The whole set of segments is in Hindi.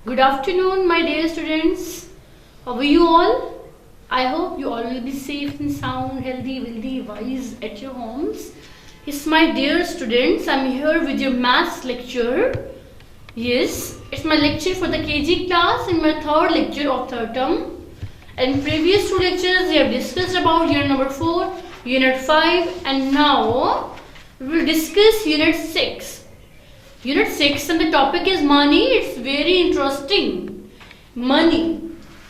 Good afternoon, my dear students. How are you all? I hope you all will be safe and sound, healthy, wealthy, wise at your homes. Yes, my dear students, I'm here with your maths lecture. Yes, it's my lecture for the KG class and my third lecture of third term. In previous two lectures, we have discussed about unit number 4, unit 5, and now we will discuss unit 6. Unit 6 and the topic is money. It's very interesting. Money.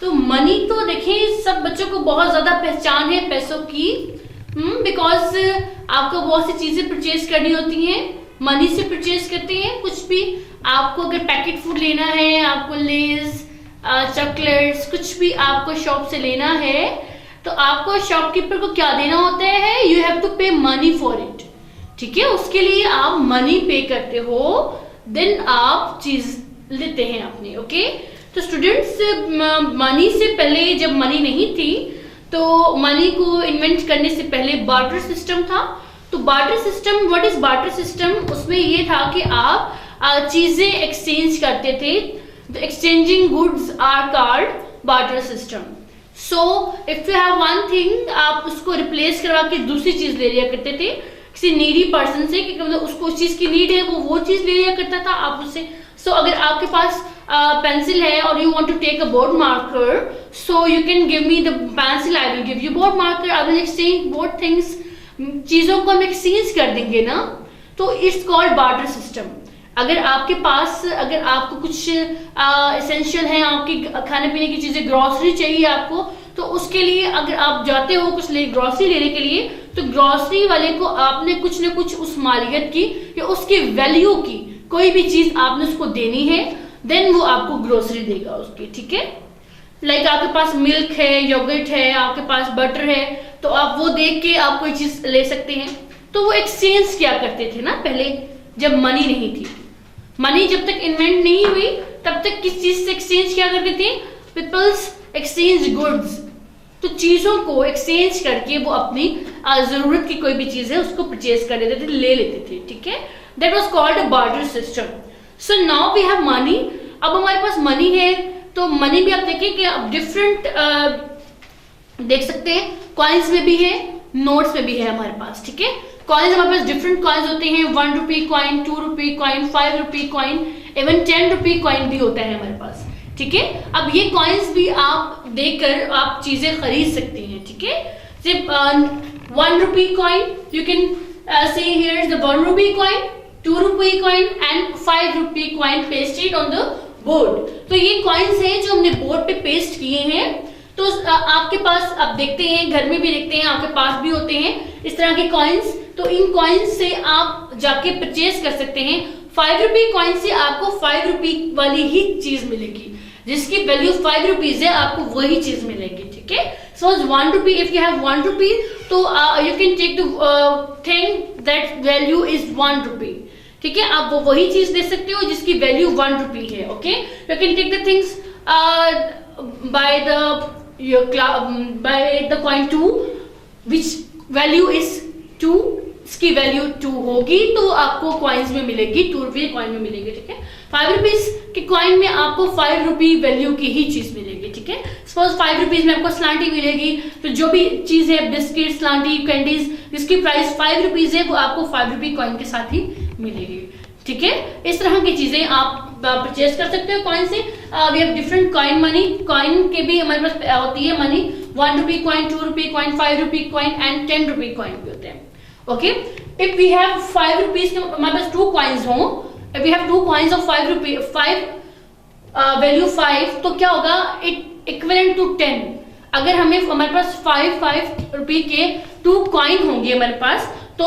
तो मनी तो देखें सब बच्चों को बहुत ज़्यादा पहचान है पैसों की, बिकॉज आपको बहुत सी चीज़ें परचेज करनी होती हैं, मनी से परचेज करते हैं कुछ भी. आपको अगर पैकेट फूड लेना है, आपको लेज चॉकलेट्स कुछ भी आपको शॉप से लेना है, तो आपको शॉपकीपर को क्या देना होता है? यू हैव टू पे मनी फॉर इट. ठीक है, उसके लिए आप मनी पे करते हो, देन आप चीज लेते हैं अपनी. ओके, तो स्टूडेंट्स मनी से पहले जब मनी नहीं थी तो मनी को इन्वेंट करने से पहले बार्टर सिस्टम था. तो barter system, what is barter system? उसमें ये था कि आप चीजें एक्सचेंज करते थे. The exchanging goods are called barter system. So if you have one thing, आप उसको रिप्लेस करवा के दूसरी चीज ले लिया करते थे किसी नीडी पर्सन से, कि मतलब उसको उस चीज की नीड है, वो चीज ले लिया करता था आप उससे. सो अगर आपके पास पेंसिल है और you want to take a board marker, so you can give me the pencil, I will give you board marker, I will exchange both things. चीजों को हम एक्सचेंज कर देंगे ना, तो इट्स कॉल्ड बार्टर सिस्टम. अगर आपके पास, अगर आपको कुछ एसेंशियल है, आपकी खाने पीने की चीजें, ग्रोसरी चाहिए आपको, तो उसके लिए अगर आप जाते हो कुछ ग्रोसरी लेने के लिए, तो ग्रोसरी वाले को आपने कुछ न कुछ उस मालियत की या उसकी वैल्यू की कोई भी चीज आपने उसको देनी है, देन वो आपको ग्रोसरी देगा उसकी. ठीक है, लाइक आपके पास मिल्क है, योगर्ट है, आपके पास बटर है, तो आप वो देख के आप कोई चीज ले सकते हैं. तो वो एक्सचेंज क्या करते थे ना पहले, जब मनी नहीं थी. मनी जब तक इन्वेंट नहीं हुई तब तक किस चीज से एक्सचेंज क्या करते थे? Peoples exchange goods. तो चीजों को एक्सचेंज करके वो अपनी जरूरत की कोई भी चीज है उसको परचेज कर लेते थे, ले लेते थे. ठीक है, that was called a barter system. So now we have money. अब हमारे पास मनी है, तो मनी भी आप देखिए कि अब डिफरेंट देख सकते हैं, कॉइन्स में भी है, नोट्स में भी है हमारे पास. ठीक है, कॉइन्स हमारे पास डिफरेंट कॉइन्स होते हैं. 1 rupee coin, 2 rupee coin, 5 rupee coin, even 10 rupee coin भी होता है हमारे पास. ठीक है, अब ये कॉइन्स भी आप देकर आप चीजें खरीद सकती हैं. ठीक है, सिर्फ 1 rupee coin, you can say here is the 1 rupee coin, 2 rupee coin and 5 rupee coin pasted on the board. तो ये कॉइन्स हैं जो हमने बोर्ड पे पेस्ट किए हैं. तो आपके पास आप देखते हैं, घर में भी देखते हैं, आपके पास भी होते हैं इस तरह के कॉइन्स. तो इन कॉइन्स से आप जाके परचेज कर सकते हैं. 5 रुपी कॉइन से आपको 5 रुपी वाली ही चीज मिलेगी, जिसकी वैल्यू 5 रुपीज है, आपको वही चीज मिलेगी. ठीक है, suppose 1 rupee, if you have 1 rupee, तो you can take the thing that value is 1 rupee. ठीक है, आप वो वही चीज दे सकते हो जिसकी वैल्यू 1 रुपी है. Okay, you can take the things by the coin 2 which value is 2, इसकी वैल्यू 2 होगी तो आपको कॉइन्स में मिलेगी, 2 रुपये कॉइन में मिलेगी. ठीक है, 5 रुपीज के कॉइन में आपको 5 रुपी वैल्यू की ही चीज मिलेगी. ठीक है, सपोज 5 रुपीज में आपको स्लांटी मिलेगी, तो जो भी चीज है, बिस्किट, स्लांटी, कैंडीज, जिसकी प्राइस 5 रुपीज है, वो आपको 5 रुपी कॉइन के साथ ही मिलेगी. ठीक है, इस तरह की चीजें आप परचेज कर सकते हो कॉइन से. We have different coin money. Coin के भी हमारे पास होती है money. 1 rupee coin, 2 rupee coin, 5 rupee coin and 10 rupee coin भी होते हैं. Okay, if we have 5 rupees, हमारे पास 2 कॉइन्स हो, if we have 2 coins of 5 rupee, 5 value 5, तो क्या होगा? It equivalent to 10. अगर हमारे पास 5 रुपी के 2 कॉइन होंगे हमारे पास, तो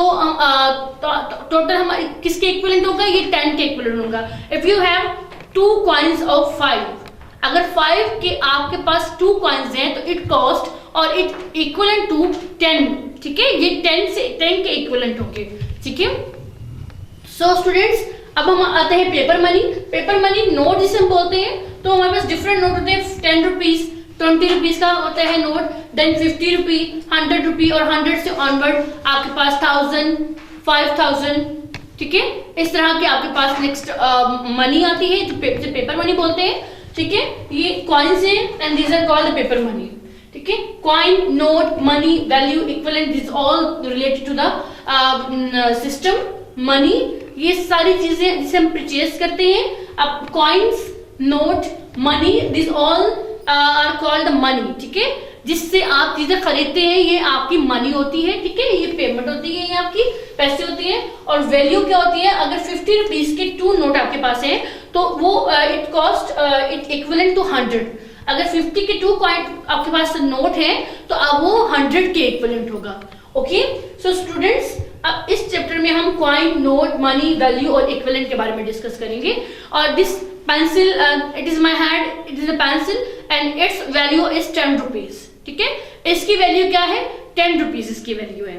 टोटल हमारे किसके इक्विवेलेंट होगा? ये 10 के इक्विवेलेंट होगा. If you have 2 coins of 5, अगर 5 के आपके पास 2 कॉइन्स हैं, तो इट कॉस्ट और इट इक्विवेलेंट टू 10. ठीक है, ये 10 के इक्विवेलेंट होंगे. ठीक है, सो स्टूडेंट्स, अब हम आते हैं paper money. Paper money note जिसे हम बोलते हैं, तो हमारे पास डिफरेंट नोट होते हैं. 10 रुपीज, 20 रुपीज का होता है नोट, देन 50 रुपी, 100 रुपी, और 100 से ऑनवर्ड आपके पास 1000, 5000. ठीक है, इस तरह के आपके पास नेक्स्ट मनी आती है जो पेपर मनी बोलते हैं. ठीक है, ये कॉइन्स है and these are called the paper money, ठीक है, coin, note, money, value, equivalent, this all related to the system money, ये सारी चीजें जिसे हम परचेज करते हैं। अब coins, note, money, this all are called money, ठीक है, जिससे आप चीजें खरीदते हैं ये आपकी मनी होती है, ठीक है, ये पेमेंट होती है, ये आपकी पैसे होती है। और वैल्यू क्या होती है, अगर 50 रुपीज के 2 नोट आपके पास है तो वो it cost it equivalent to 100। अगर 50 के 2 कॉइन आपके पास नोट है तो अब वो 100 के इक्विवेलेंट होगा। ओके, सो स्टूडेंट्स, अब इस चैप्टर में हम कॉइन, नोट, मनी, वैल्यू और इक्विवेलेंट के बारे में डिस्कस करेंगे। और this pencil, it is my hand, it is a pencil and it's value is 10 rupees, ठीक है, इसकी वैल्यू क्या है, 10 रुपीज इसकी वैल्यू है।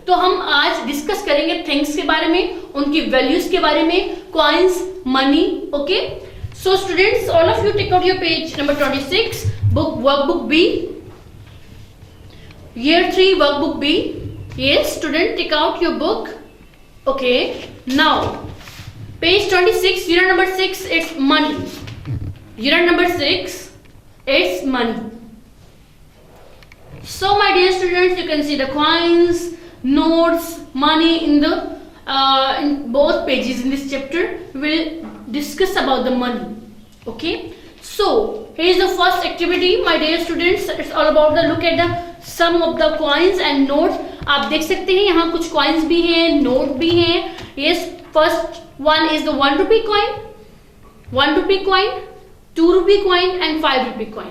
तो हम आज डिस्कस करेंगे थिंग्स के बारे में, उनकी वैल्यूज के बारे में, coins, money. Okay, so students, all of you take out your page number 26, book workbook B, year 3 workbook B. Yes, student, take out your book. Okay, now page 26, unit number 6, it's money. Unit number 6, it's money. So my dear students, you can see the coins, notes, money in the in both pages in this chapter. We will discuss about the money. Okay, so here is the first activity, my dear students. It's all about the look at the sum of the coins and notes. आप देख सकते हैं यहाँ कुछ coins भी हैं, note भी हैं. Yes, first one is the 1 rupee coin, 1 rupee coin, 2 rupee coin and 5 rupee coin.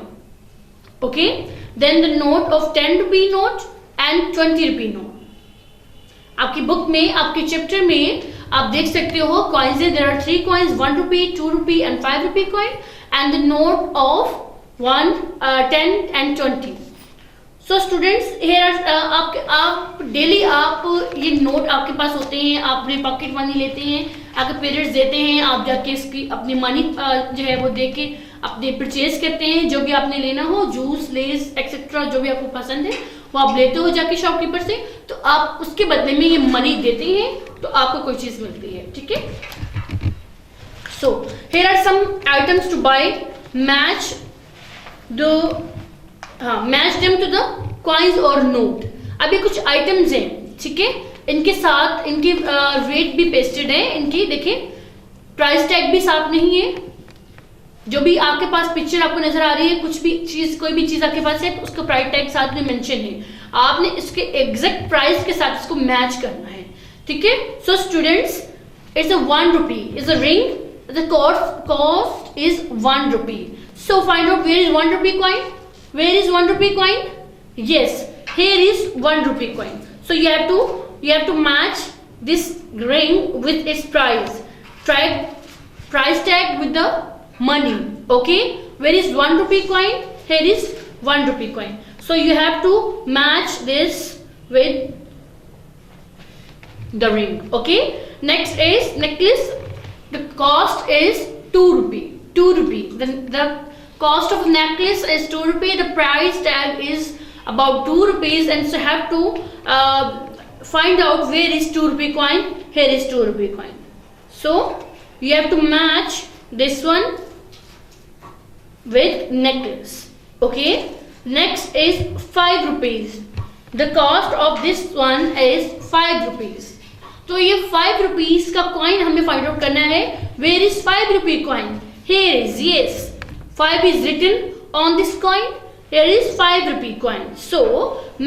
Okay, then the note of 10 rupee note and 20 rupee note. आपकी बुक में, आपके चैप्टर में आप देख सकते हो coins है, there are 3 coins, 1 rupee, 2 rupee and 5 rupee coin, and the note of 1, 10 and 20. So students, hair आप डेली आप ये नोट आपके पास होते हैं, आप अपने पॉकेट मनी लेते हैं, आपके पेरेंट्स देते हैं, आप जाके इसकी अपनी मनी जो है वो दे के अपने परचेज करते हैं, जो भी आपने लेना हो, जूस, लेस एक्सेट्रा, जो भी आपको पसंद है वो आप लेते हो जाके शॉपकीपर से, तो आप उसके बदले में ये मनी देते हैं तो आपको कोई चीज मिलती है, ठीक है। So here are some items to buy, match the match them to the coins और नोट। अभी कुछ आइटम्स हैं, ठीक है, इनके साथ इनकी रेट भी पेस्टेड है, इनकी देखिए प्राइस टैग भी साथ नहीं है। जो भी आपके पास पिक्चर आपको नजर आ रही है, कुछ भी चीज, कोई भी चीज आपके पास है तो उसका प्राइस टैग साथ में मेंशन है, आपने इसके एग्जैक्ट प्राइस के साथ इसको मैच करना है, ठीक है। So students, it's a 1 rupee is a ring, the cost is 1 rupee. So find out where is 1 rupee coin. Where is 1 rupee coin? Yes, here is 1 rupee coin. So you have to match this ring with its price. Price tag with the money. Okay? Where is 1 rupee coin? Here is 1 rupee coin. So you have to match this with the ring. Okay? Next is necklace. The cost is 2 rupee. 2 rupee. The cost of necklace is 2 rupee. The price tag is about 2 rupees, and so have to find out where is 2 rupee coin. Here is 2 rupee coin. So you have to match this one with necklace. Okay. Next is 5 rupees. The cost of this one is 5 rupees. तो ये 5 rupees का coin हमें find out करना है. Where is 5 rupee coin? Here is, yes. 5 is written on this coin. Here is 5 rupee coin. So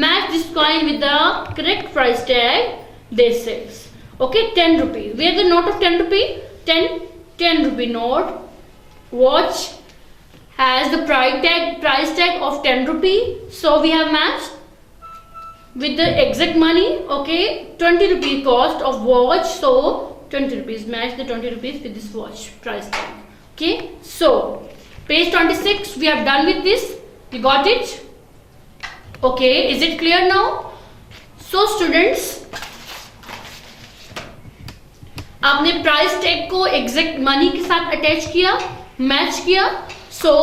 match this coin with the correct price tag. This is okay. 10 rupees. Where the note of 10 rupee? 10 rupee note. Watch has the price tag of 10 rupee. So we have matched with the exact money. Okay, 20 rupee cost of watch. So 20 rupees. Match the 20 rupees with this watch price tag. Okay. So page 26, we have done with this. You got it? Okay, is it clear now? So students, आपने प्राइस टैग को एग्जैक्ट मनी के साथ अटैच किया, मैच किया. So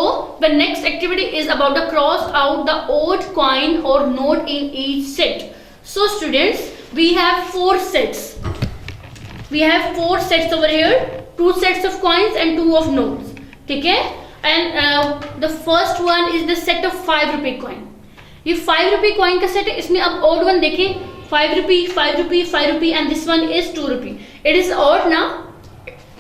the next activity is about the cross out the odd coin or note in each set. So students, we have 4 sets. We have 4 sets over here, 2 sets of coins and 2 of notes. ठीक है। And the first one is the set of 5 rupee coin. ये 5 रुपी कॉइन का सेट है। इसमें अब ऑड वन देखें, 5 rupee 5 rupee 5 rupee and this one is 2 rupee. It is odd ना,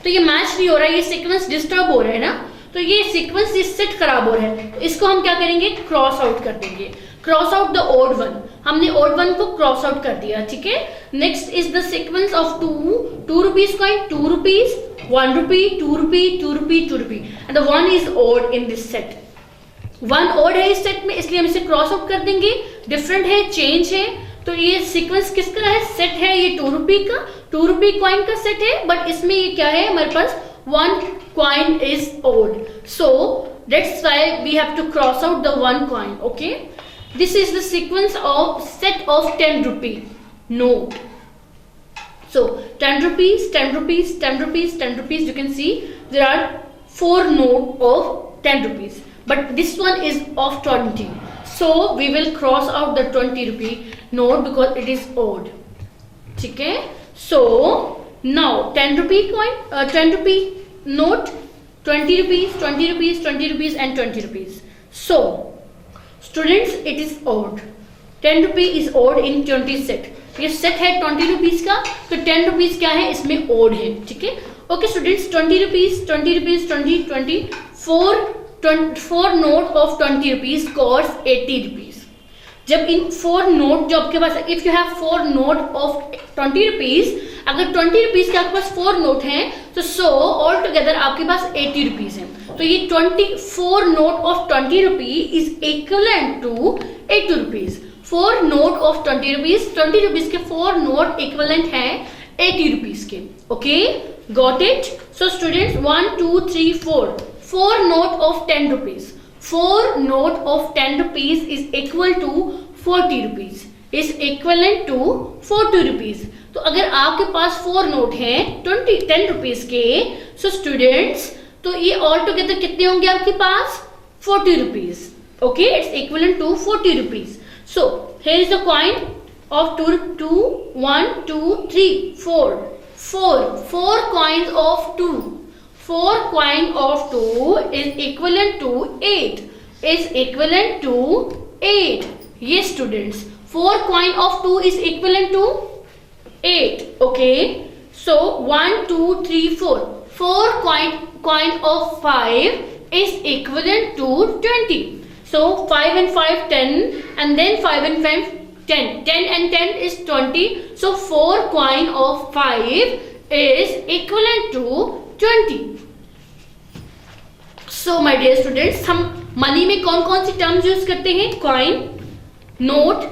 तो ये मैच नहीं हो रहा है, ये सीक्वेंस डिस्टर्ब हो रहा है ना, तो ये सीक्वेंस, ये सेट खराब हो रहा है। तो इसको हम क्या करेंगे, क्रॉस आउट कर देंगे। Cross out the odd one, हमने ओड वन को क्रॉस आउट कर दिया, ठीक है। Next is the sequence of 2 rupees coin, 2 rupees 1 rupee 2 rupee 2 rupee 2 rupee and the one is odd in this set. One odd है इस सेट में, इसलिए हम इसे क्रॉस आउट कर देंगे। डिफरेंट है, चेंज है, तो ये सीक्वेंस किसका है, सेट है ये 2 रुपी का, 2 रुपी कॉइन का सेट है, बट इसमें ये क्या है हमारे पास, 1 coin is odd, so that's why we have to cross out the 1 coin. Okay, this is the sequence of set of 10 rupee note. So 10 rupees 10 rupees 10 rupees 10 rupees, you can see there are 4 note of 10 rupees, but this one is of 20, so we will cross out the 20 rupee note because it is odd. ठीक है, so now 10 rupee coin, 10 rupee note, 20 rupees 20 rupees 20 rupees and 20 rupees. So students, it is odd. 10 rupee is odd in 20 set. ये सेट है 20 रुपीज का, तो 10 रुपीज क्या है, इसमें ओड है, ठीक है। Okay students, 20 rupees 20 rupees 20 20 4 note of 20 rupees cost 80 rupees. जब इन 4 नोट जो आपके पास, if you have 4 note of 20 rupees, अगर 20 रुपीज के आपके पास 4 नोट हैं, तो सो ऑल टुगेदर आपके पास 80 रुपीज है। तो ये 24 note of 20 rupee is equivalent to 80 rupees. 4 note of 20 rupees, 20 rupees के 4 नोट इक्वलेंट है 80 रुपीज के। Okay, got it. So students, 1 2 3 4 note of 10 rupees, 4 note of 10 rupees is equal to 40 rupees, is equivalent to 40 rupees। तो अगर आपके पास 4 नोट हैं 10 रुपीज के, सो स्टूडेंट्स, तो ये ऑल टुगेदर कितने होंगे आपके पास, 40 rupees. Okay, it's equivalent to 40 rupees. So here is the coin of 2 1 2 3 4 coins of 2, 4 coin of 2 is equivalent to 8, is equivalent to 8। Yes students, 4 coin of 2 is equivalent to 8। Okay, so 1 2 3 4 coin of 5 is equivalent to 20। So 5 and 5 10, and then 5 and 5 10, 10 and 10 is 20, so 4 coin of 5 is equivalent to 20। So my dear students, हम मनी में कौन कौन सी टर्म्स यूज करते हैं, कॉइन, नोट,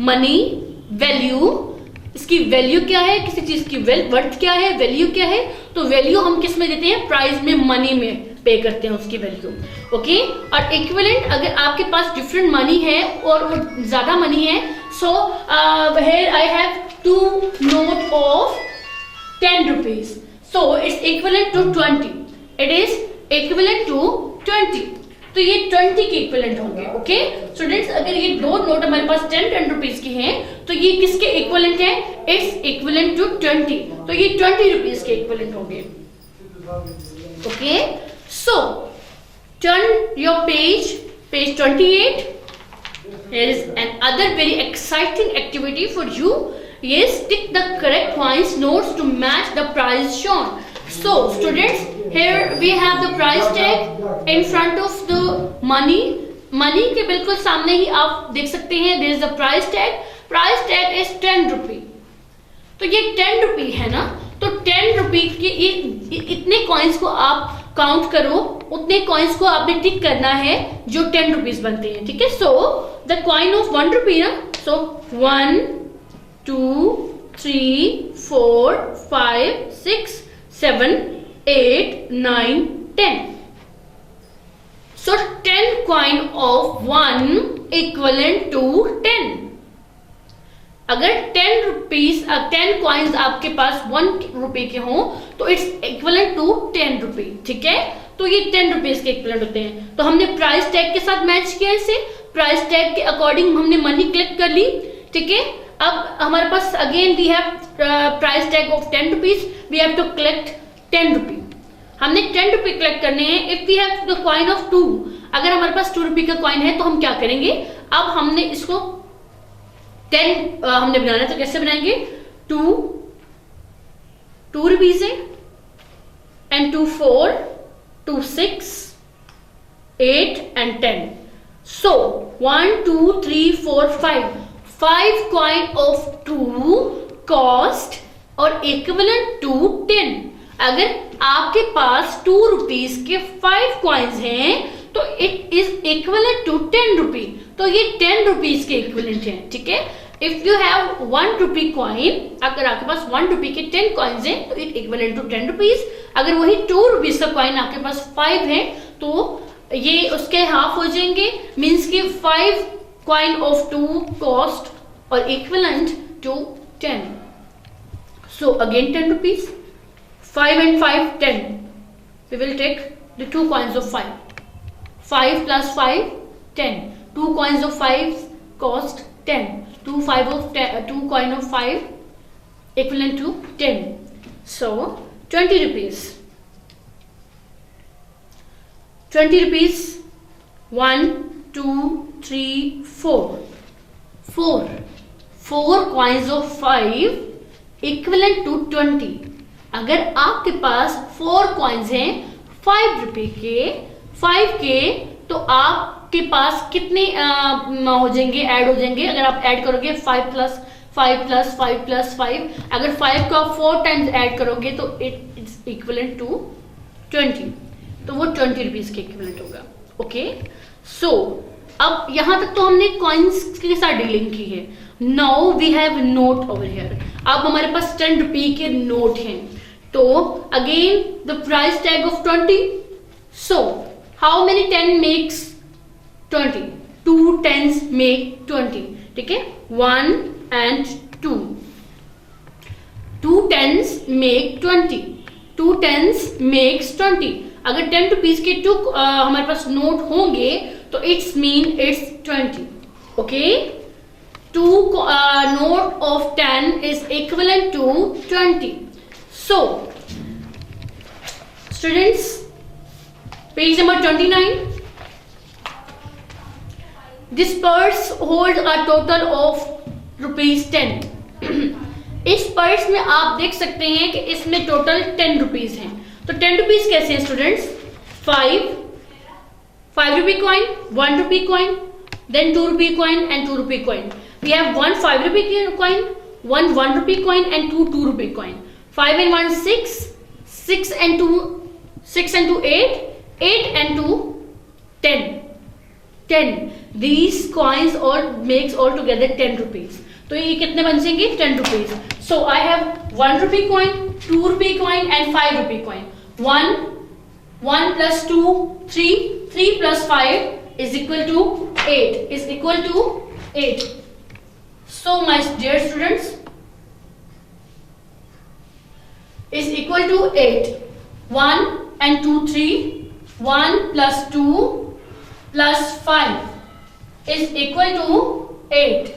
मनी, वैल्यू। इसकी वैल्यू क्या है, किसी चीज की वर्थ क्या है, वैल्यू क्या है, तो वैल्यू हम किस में देते हैं, प्राइस में, मनी में पे करते हैं उसकी वैल्यू। ओके, और इक्विवेलेंट, अगर आपके पास डिफरेंट मनी है और वो ज्यादा मनी है, so here I have 2 note of 10 rupees, so it's equivalent to 20, it is equivalent to 20, तो ये 20 के इक्विवेलेंट होंगे। ओके स्टूडेंट्स, अगर ये 2 नोट हमारे पास 10 रुपीज के हैं, तो ये किसके इक्विवेलेंट है, इट्स इक्विवेलेंट टू 20, तो ये 20 रुपीज के इक्विवेलेंट होंगे। Okay, so turn your page 28। Here is another very exciting activity for you. Yes, tick the correct coins notes to match the price shown. So students, here we have the price tag in front of the money के बिल्कुल सामने ही आप देख सकते हैं, there is the price tag is 10 रुपी। तो ये 10 रुपी है ना, तो 10 रुपी के इतने कॉइन्स को आप काउंट करो, उतने कॉइन्स को आपने टिक करना है जो 10 रुपीज बनते हैं, ठीक है। सो द कॉइन ऑफ 1 रुपी ना, सो 1 2 3 4 5 6 7 8 9 10, so 10 coin of 1 equivalent to 10। अगर 10 रुपीज 10 कॉइन्स आपके पास 1 रुपए के हों, तो इट्स इक्विवेलेंट टू 10 रुपी, ठीक है। तो ये 10 रुपीज के इक्विवेलेंट होते हैं। तो हमने प्राइस टैग के साथ मैच किया, इसे प्राइस टैग के अकॉर्डिंग हमने मनी कलेक्ट कर ली, ठीक है। अब हमारे पास again we have price tag of 10 rupees, we have to collect 10 rupee. हमने 10 रुपए कलेक्ट करने हैं। If we have the coin of 2, अगर हमारे पास 2 रुपए का कॉइन है तो हम क्या करेंगे, अब हमने इसको 10 हमने बनाना है तो कैसे बनाएंगे, 2 रुपीज है and 2 4, 2 6, 8 and 10. So 1 2 3 4 5 coin of 2 cost और equivalent to 10। अगर आपके पास 2 रुपीज के 5 कॉइन्स हैं तो इट इज इक्विवेलेंट टू 10 रुपी, तो ये 10 रुपीज के इक्विवेलेंट है, ठीक है। If you have 1 rupee coin, अगर आपके पास 1 रुपी के 10 कॉइन्स हैं तो इट इक्विवेलेंट टू 10 रुपीज। अगर वही 2 रुपीज का कॉइन आपके पास 5 है तो ये उसके हाफ हो जाएंगे, मीन्स कि 5 कॉइन ऑफ 2 कॉस्ट और equivalent to 10। So again 10 rupees, 5 and 5 10, we will take the 2 coins of 5, 5 plus 5 10, 2 coins of 5 cost 10, 2 coin of 5 equivalent to 10, so 20 rupees, 20 rupees, 1 2 3 4 coins of 5 equivalent to 20। अगर आपके पास 4 कॉइन्स हैं 5 रुपए के 5 के, तो आपके पास कितने हो जाएंगे, ऐड हो जाएंगे। अगर आप ऐड करोगे 5 प्लस 5 प्लस 5 प्लस 5, अगर 5 को आप 4 टाइम्स ऐड करोगे तो इट इज इक्विवेलेंट टू 20, तो वो 20 रुपीज के इक्विवेलेंट होगा। ओके, सो अब यहां तक तो हमने कॉइन्स के साथ डीलिंग की है। Now we have note over here. अब हमारे पास 10 रुपी के नोट हैं, तो again the price tag of 20। So how many 10 makes 20? 2 10s make 20, ठीक है, 1 and 2, 2 10s make 20, 2 10s makes 20। अगर 10 रुपीज के 2 हमारे पास नोट होंगे तो it's mean it's 20। Okay, 2 note of 10 is equivalent to 20. So, students, page number 29. This purse holds a total of rupees 10. इस पर्स में आप देख सकते हैं कि इसमें टोटल 10 रुपीज हैं। तो 10 रुपीज कैसे हैं students? 5 rupee coin, 1 rupee coin, then 2 rupee coin and 2 rupee coin. We have 1 5 rupee coin, 1 1 rupee coin and 2 2 rupee coin. 5 and 1 6, 6 and 2 8, 8 and 2 10, 10. These coins all makes all together 10 rupees. तो ये कितने बन जाएंगे? 10 rupees. So I have 1 rupee coin, 2 rupee coin and 5 rupee coin. 1 plus 2 3, 3 plus 5 is equal to 8, is equal to 8. So my dear students, is equal to 8. 1 and 2 3, 1 plus 2 plus 5 is equal to 8.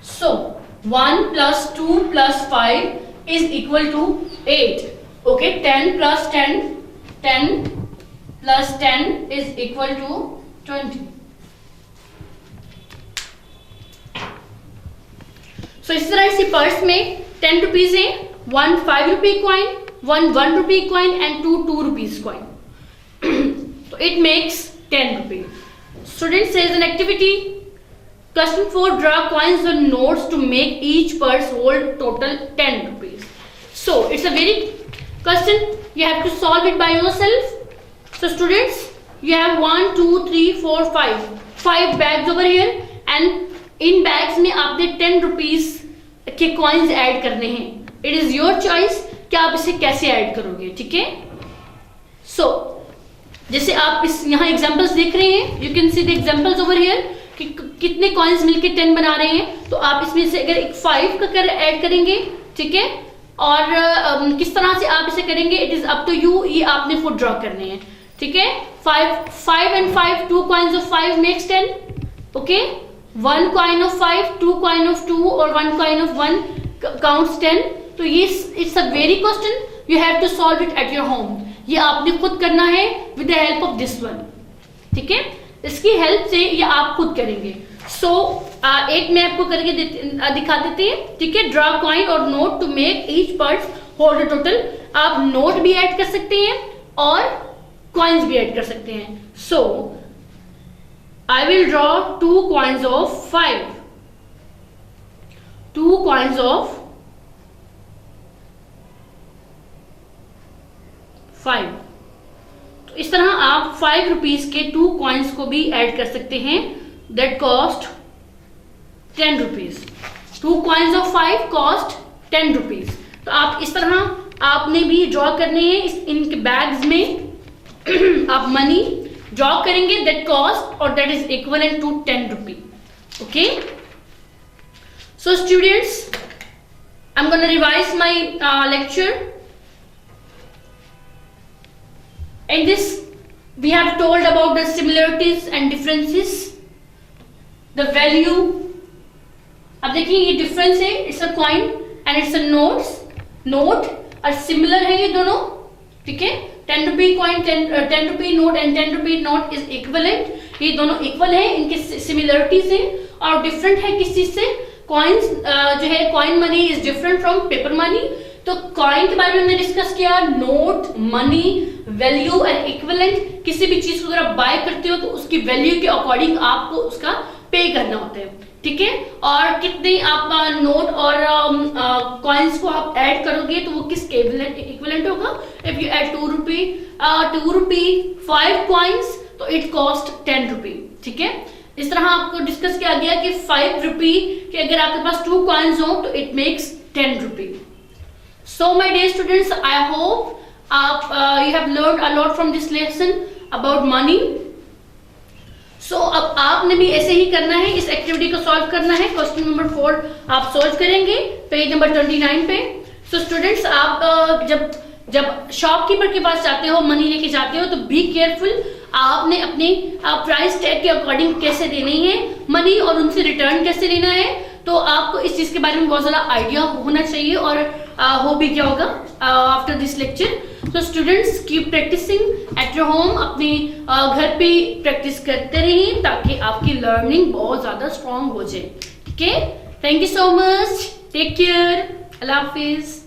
So 1 plus 2 plus 5 is equal to 8. Okay, 10 plus 10, 10 plus 10 is equal to 20. So इस तरह से पर्स में 10 रुपीज है, 1 5 rupee coin, 1 1 rupee coin and 2 2 rupees coin. तो it makes 10 rupee. Student says an activity. Question 4, draw coins or notes to make each purse hold total 10 rupees. So it's a very question, you have to solve it by yourself. So students, you have 1 2 3 4 5 bags over here and in bags में आपने 10 rupees के coins ऐड करने हैं। It is your choice कि आप इसे कैसे ऐड करोगे, ठीक है। So जैसे आप इस यहाँ एग्जाम्पल्स देख रहे हैं, you can see the examples over here कि कितने coins मिलके 10 बना रहे हैं। तो आप इसमें से अगर एक 5 का ऐड करेंगे, ठीक है, और किस तरह से आप इसे करेंगे it is up to you, ये आपने खुद ड्रॉ करने हैं, ठीक है। 5 and 5, 2 coins of 5 makes 10. Okay, 1 coin of 5, 2 coin of 2 और 1 coin of 1 counts 10. तो ये it's a very question, you have to solve it at your home. ये आपने खुद करना है with the help of this one. ठीक है, इसकी हेल्प से ये आप खुद करेंगे. सो एक मैं आपको करके दिखा देती है. ठीक है, ड्रा कॉइन और note to make each part hold the total. आप नोट भी ऐड कर सकते हैं और कॉइन्स भी ऐड कर सकते हैं. So I will draw 2 coins of 5. 2 coins of 5. तो इस तरह आप 5 रुपीज के 2 कॉइन्स को भी ऐड कर सकते हैं. That cost 10 rupees. 2 coins of 5 cost 10 rupees. तो आप इस तरह आपने भी ड्रॉ करने हैं इनके बैग्स में. आप मनी ड्रॉ करेंगे दैट कॉस्ट और that is equivalent to 10 rupee. Okay, so students, I am gonna revise my lecture. In this, we have told about the similarities and differences, the value. अब देखिए ये difference है, it's a coin and it's a note और similar है ये दोनों. ठीक है, 10 रुपी coin, 10 rupee note and 10 rupee note is equivalent. ये दोनों equal है, इनके similarities हैं. और different है किस चीज से? Coins जो है coin money is different from paper money. तो कॉइन के बारे में हमने डिस्कस किया. Note, money, value and equivalent. किसी भी चीज को अगर आप बाय करते हो तो उसकी वैल्यू के अकॉर्डिंग आपको उसका पे करना होता है. ठीक है, और कितने आप नोट और कॉइन्स को आप ऐड करोगे तो वो किसके इक्विवेलेंट होगा. If you add 2 rupee 5 coins तो इट कॉस्ट 10 रुपी. ठीक है, इस तरह आपको डिस्कस किया गया कि 5 रुपी के अगर आपके पास 2 कॉइन्स हो तो it makes 10 rupee. So my dear students, I hope you have learned a lot from this lesson about money. So अब आपने भी ऐसे ही करना है, इस एक्टिविटी को सॉल्व करना है. क्वेश्चन नंबर 4 आप सॉल्व करेंगे पेज नंबर 29 पे. So students, आप जब शॉपकीपर के पास जाते हो, मनी लेके जाते हो तो बी केयरफुल. आपने अपनी प्राइस टैग के अकॉर्डिंग कैसे देनी है मनी और उनसे रिटर्न कैसे लेना है. तो आपको इस चीज के बारे में बहुत ज्यादा आइडिया होना चाहिए और हो भी क्या होगा आफ्टर दिस लेक्चर. तो students, keep practising at your home. अपने घर पे प्रैक्टिस करते रहिए ताकि आपकी लर्निंग बहुत ज्यादा स्ट्रांग हो जाए. ठीक है, thank you so much. Take care. Allah Hafiz.